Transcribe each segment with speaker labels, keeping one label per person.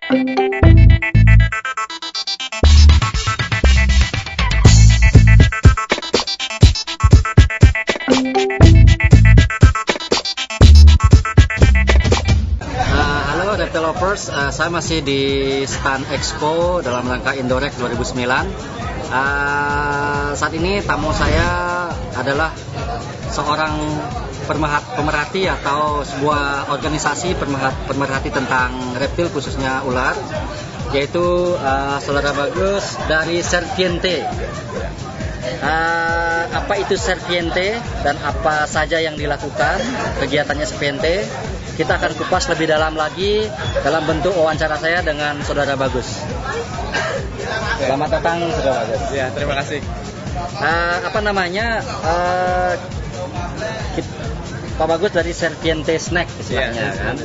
Speaker 1: Halo reptile lovers, saya masih di stand Expo dalam rangka Indorex 2009. Saat ini tamu saya adalah seorang pemerhati atau sebuah organisasi pemerhati tentang reptil khususnya ular, yaitu Saudara Bagus dari Serpiente. Apa itu Serpiente dan apa saja yang dilakukan kegiatannya Serpiente, kita akan kupas lebih dalam lagi dalam bentuk wawancara saya dengan Saudara Bagus. Selamat datang Saudara Bagus.
Speaker 2: Ya, terima kasih.
Speaker 1: Apa namanya? Pak Bagus dari Serpiente Snack istilahnya
Speaker 2: ya,
Speaker 1: kan.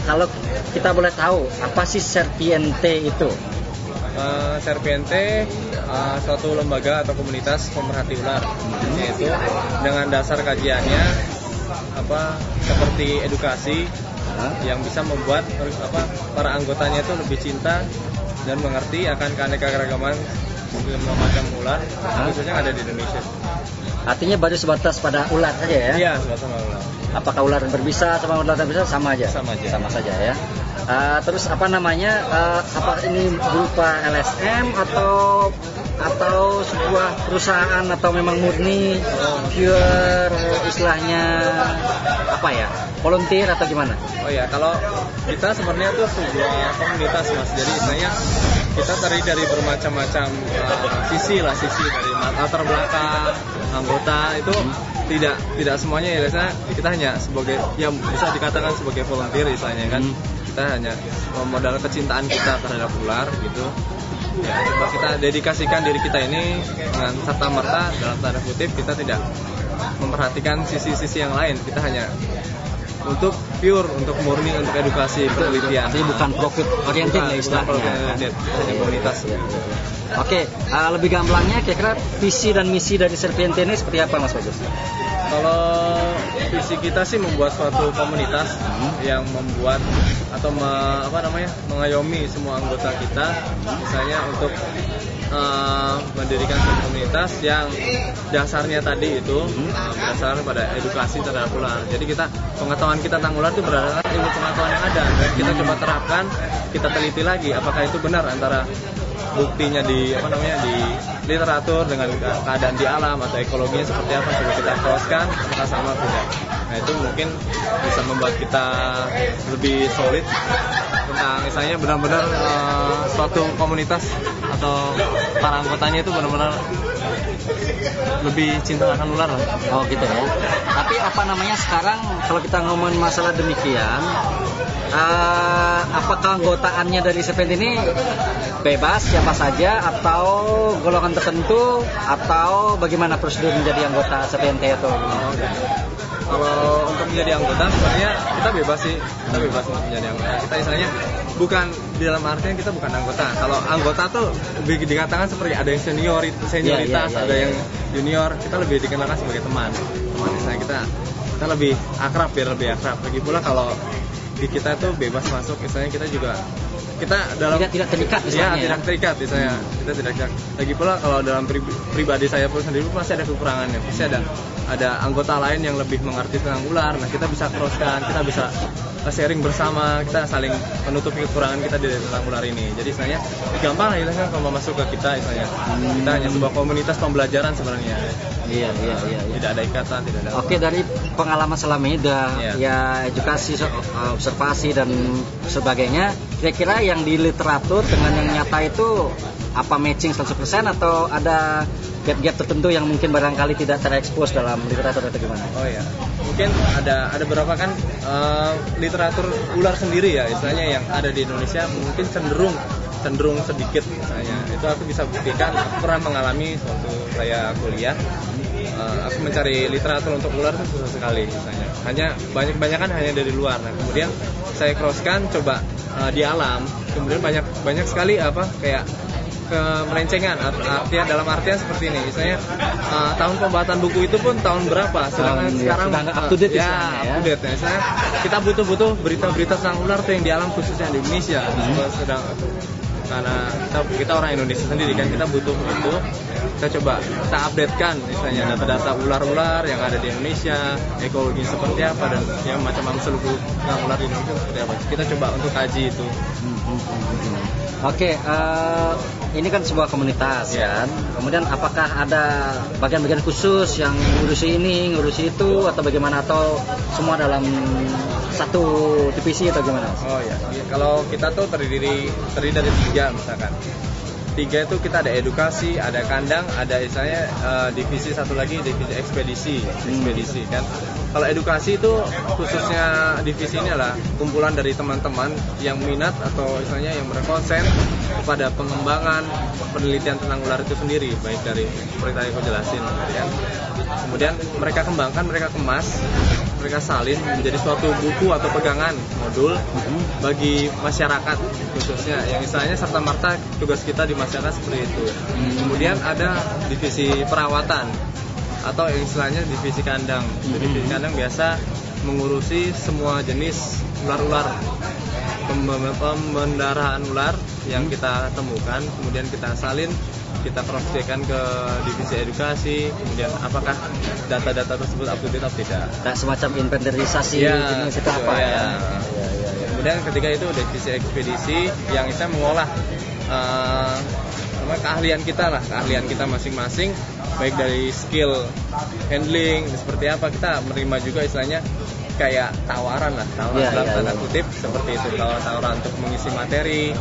Speaker 1: Kalau kita boleh tahu apa sih Serpiente itu?
Speaker 2: Serpiente suatu lembaga atau komunitas pemerhati ular, yaitu dengan dasar kajiannya seperti edukasi yang bisa membuat para anggotanya itu lebih cinta dan mengerti akan keanekaragaman macam ular khususnya yang ada di Indonesia.
Speaker 1: Artinya baru sebatas pada ular saja ya?
Speaker 2: Iya, sebatas sama ular.
Speaker 1: Apakah ular berbisa sama ular tak berbisa sama aja?
Speaker 2: Sama
Speaker 1: saja ya. Terus apa namanya? Apa ini berupa LSM atau sebuah perusahaan atau memang murni pure istilahnya volunteer atau gimana?
Speaker 2: Oh ya, kalau kita sebenarnya itu sebuah komunitas Mas. Jadi istilahnya kita terdiri dari bermacam-macam sisi dari latar belakang anggota itu tidak semuanya ya, biasanya kita hanya sebagai yang bisa dikatakan sebagai volunteer istilahnya kan. Kita hanya modal kecintaan kita terhadap ular gitu. Ya, coba kita dedikasikan diri kita ini dengan serta-merta dalam tanda kutip kita tidak memperhatikan sisi-sisi yang lain. Kita hanya untuk murni untuk edukasi penelitian.
Speaker 1: Jadi bukan profit oriented ya istilahnya.
Speaker 2: Hanya komunitas.
Speaker 1: Oke, lebih gamblangnya kira-kira visi dan misi dari Serpiente ini seperti apa Mas Bagus?
Speaker 2: Kalau visi kita sih membuat suatu komunitas yang membuat atau mengayomi semua anggota kita, misalnya untuk mendirikan suatu komunitas yang dasarnya tadi itu berdasarkan pada edukasi terhadap ular. Jadi pengetahuan kita tentang ular itu berdasarkan ilmu pengetahuan yang ada dan kita coba terapkan, kita teliti lagi apakah itu benar antara buktinya di literatur dengan keadaan di alam atau ekologinya seperti apa, coba kita crosskan apakah sama tidak. Nah itu mungkin bisa membuat kita lebih solid tentang misalnya benar-benar suatu komunitas atau para anggotanya itu benar-benar lebih cinta akan ular lah.
Speaker 1: Oh gitu ya. Tapi apa namanya sekarang kalau kita ngomongin masalah demikian, apakah anggotaannya dari Serpiente ini bebas siapa saja atau golongan tertentu atau bagaimana prosedur menjadi anggota Serpiente itu?
Speaker 2: Kalau untuk menjadi anggota sebenarnya kita bebas untuk menjadi anggota. Kita istilahnya bukan di dalam artian kita bukan anggota. Kalau anggota tuh lebih dikatakan seperti ada yang senioritas, ada yang junior. Kita lebih dikenalkan sebagai teman. Misalnya kita lebih akrab, biar lebih akrab. Lagi pula kalau di kita tuh bebas masuk, misalnya kita dalam
Speaker 1: tidak terikat misalnya.
Speaker 2: Ya, tidak terikat misalnya. Kita tidak terikat. Lagi pula kalau dalam pribadi saya pun sendiri pasti ada kekurangannya. Pasti ada anggota lain yang lebih mengerti tentang ular. Nah, kita bisa crosskan, kita bisa sharing bersama, kita saling menutupi kekurangan kita di tentang ular ini. Jadi istilahnya gampang lah kan kalau masuk ke kita istilahnya. Kita hanya sebuah komunitas pembelajaran sebenarnya.
Speaker 1: Iya.
Speaker 2: Tidak ada ikatan, tidak ada.
Speaker 1: Oke, dari pengalaman selama ini ya edukasi, observasi dan sebagainya, kira-kira yang di literatur dengan yang nyata itu apa matching 100% atau ada gap-gap tertentu yang mungkin barangkali tidak terekspos dalam literatur atau gimana?
Speaker 2: Oh ya, mungkin ada beberapa kan literatur ular sendiri ya istilahnya yang ada di Indonesia mungkin cenderung sedikit misalnya. Itu aku bisa buktikan, aku pernah mengalami waktu saya kuliah. Aku mencari literatur untuk ular itu susah sekali misalnya. Hanya banyak-banyakan hanya dari luar. Nah, kemudian saya crosskan coba di alam. Kemudian banyak sekali kayak kemerencengan, artinya dalam artian seperti ini, misalnya tahun pembuatan buku itu pun tahun berapa, sedangkan sekarang
Speaker 1: sudah nggak up to date
Speaker 2: ya,
Speaker 1: istilahnya, ya.
Speaker 2: up to date. Misalnya kita butuh berita-berita tentang ular tuh yang di alam khususnya di Indonesia. Karena kita orang Indonesia sendiri kan, kita butuh itu, kita coba kita updatekan misalnya data-data ular-ular yang ada di Indonesia, ekologi seperti apa, dan yang macam seluk ular di Indonesia seperti apa. Kita coba untuk kaji itu.
Speaker 1: Oke, ini kan sebuah komunitas kan. Kemudian apakah ada bagian-bagian khusus yang ngurusi ini, ngurusi itu, atau bagaimana, atau semua dalam satu divisi atau gimana?
Speaker 2: Oh ya, kalau kita tuh terdiri dari 3 misalkan. 3 itu kita ada edukasi, ada kandang, ada misalnya divisi satu lagi, divisi ekspedisi kan. Kalau edukasi itu khususnya divisi ini adalah kumpulan dari teman-teman yang minat atau misalnya yang berkonsen kepada pengembangan penelitian tentang ular itu sendiri, baik dari seperti tadi aku jelasin kan. Kemudian mereka kembangkan, mereka kemas, mereka salin menjadi suatu buku atau pegangan modul bagi masyarakat khususnya yang misalnya serta-merta tugas kita di masyarakat seperti itu. Kemudian ada divisi perawatan atau yang istilahnya divisi kandang. Divisi kandang biasa mengurusi semua jenis ular-ular, pemeliharaan ular yang kita temukan, kemudian kita salin, kita cross-check-kan ke divisi edukasi, kemudian apakah data-data tersebut up to date atau tidak.
Speaker 1: Kayak semacam inventarisasi jenis itu apa ya?
Speaker 2: Kemudian ketika itu divisi ekspedisi yang bisa mengolah keahlian kita masing-masing, baik dari skill handling seperti apa, kita menerima juga istilahnya kayak tawaran dalam tanda kutip seperti itu, tawaran untuk mengisi materi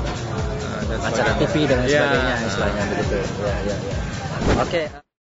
Speaker 2: dan
Speaker 1: acara TV dan sebagainya istilahnya begitu. Oke.